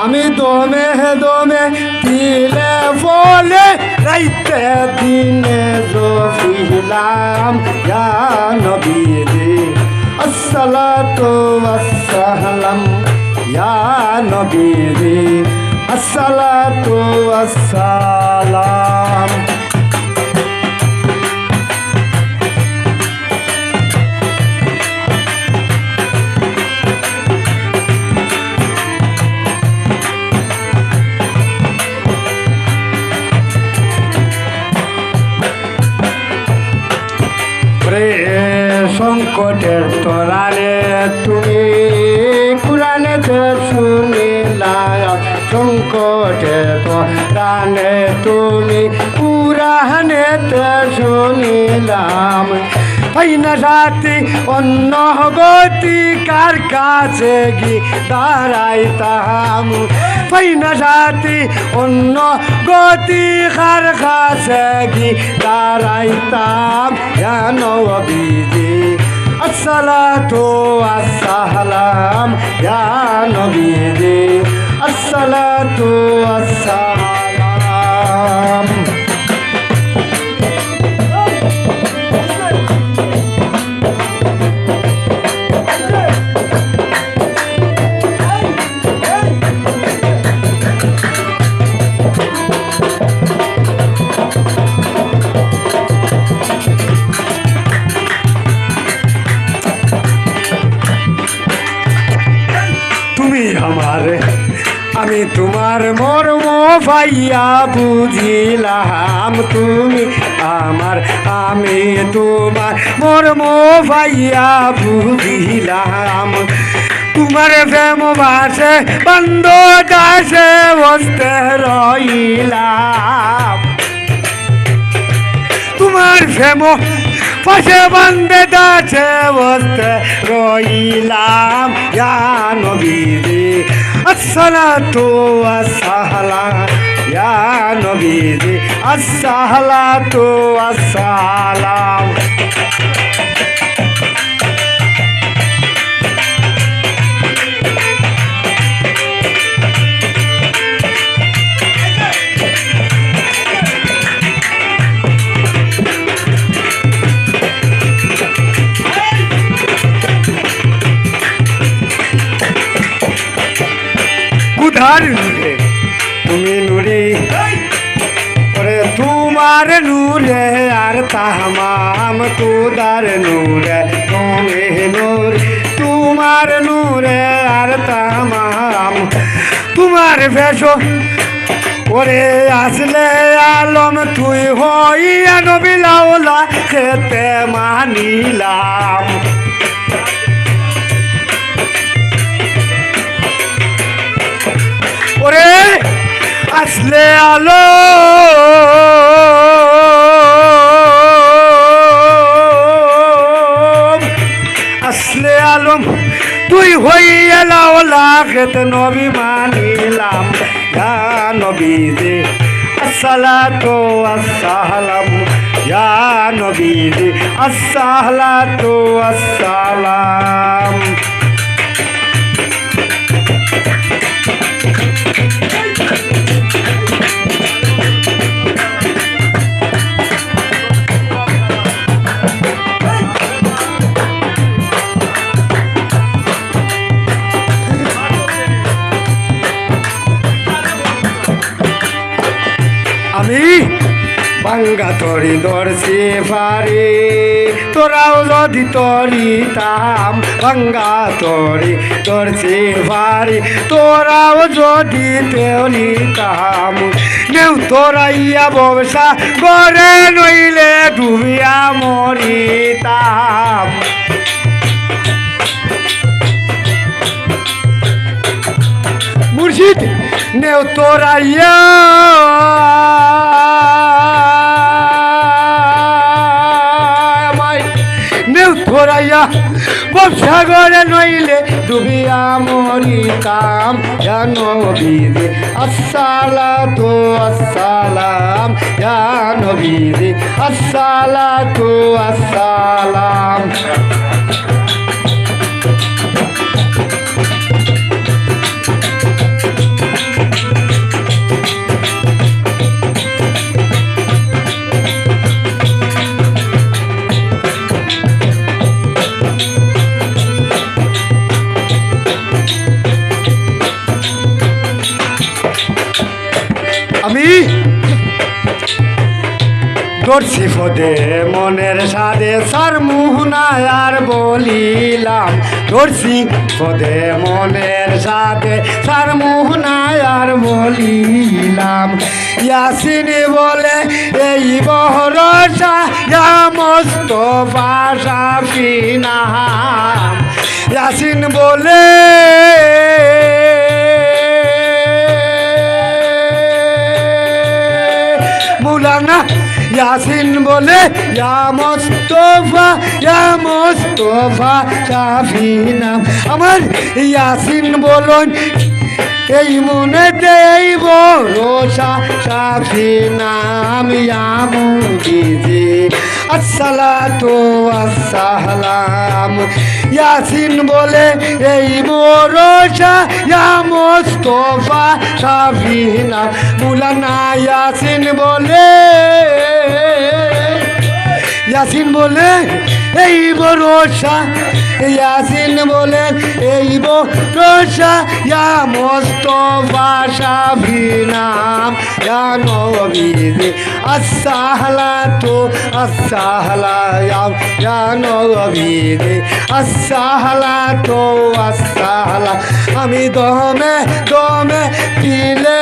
আমি দমে দমে দিলে বলে রাইতে দিনে জফিলাম ইয়া নবীজি আসসালাতু ওয়াসসালাম ইয়া নবীজি আসসালাতু ওয়াসসালাম। সংকটের তোরারে তুমি কুরানেতে শুনিলাম, সংকটের তোরানে তুমি কুরানেতে শুনিলাম। পাই না সাথী অন্য গতি কার কাছে গি দাঁড়াইতাম, পাই না সাথী অন্য গতি কার কাছে গি দাঁড়াইতাম ইয়া নবীজি আসসালাতু ওয়াসসালাম ইয়া নবীজি আসসালাতু ওয়াসসালাম। আমি তোমার মর্ম পাইয়া বুঝিলাম, তুমি আমার আমি তোমার মর্ম পাইয়া বুঝিলাম। তোমার প্রেম বাসে বন্ধ দাসে বসতে রইলাম, তোমার প্রেম পাশে বন্ধে দাসে বসতে রইলাম ইয়া নবীজি আসসালাতু ওয়াসসালাম ইয়া নবীজি আসসালাতু ওয়াসসালাম। তুমি নুরে ওরে তোমার নূরে আর তামাম তোদার নূরে তুমি নূর, তোমার নূরে আর তামাম। তোমার ভেষ ওরে আসলে আলম তুই হইয়া নবী লাউলা খেতে মানিলাম। ওরে আসলে আলো আসলে আলম তুই হইয়া লাউলা খেতে নবী মানিলাম ইয়া নবীজি আসসালাতু ওয়াসসালাম ইয়া নবীজি আসসালাতু ওয়াসসালাম। আমি ভাঙ্গা তরি দর্শি পারি তোরাও যদি তরিতাম, ভাঙ্গা তরি দর্শি পারি তোরাও যদি তেলিতাম। নেউ তোরাইয়া ব্যবসা করে নইলে ডুবিয়া মরিতাম। মুর্শিদ নেউ তোরাইয়া ধরাইয়া ব্যবসা করে নইলে ডুবিয়া মরিতাম ইয়া নবীজি আসসালাতু ওয়াসসালাম ইয়া নবীজি আসসালাতু ওয়াসসালাম। বলি দর্শি পদে মনের সাদে সার মোহনায় আর বলিলাম দর্শি পদে মনের সাদে সার মোহনায় আর বলিলাম ইয়াসিন বলে এই বহরসা মোস্তফা শাফি নাম ইয়াসিন বলে মৌলানা ইয়াসিন বলে ইয়া মোস্তফা শাফি নাম আমার ইয়াসিন বলুন এই মনে দেই ভরসা শাফি নাম ইয়া মুজিজি আসসালাতু ওয়াসসালাম ইয়াসিন বলে এই ভরসা ইয়া মোস্তফা শাফি নাম মৌলানা ইয়াসিন বলে ইয়াসিন বলে এই ভরসা ইয়াসিন বলে এই ভরসা ইয়া মোস্তফা শাফি নাম ইয়া নবী আসসালাতু আসসালাম ইয়া নবী আসসালাতু আসসালাম আমি দমে দমে দিলে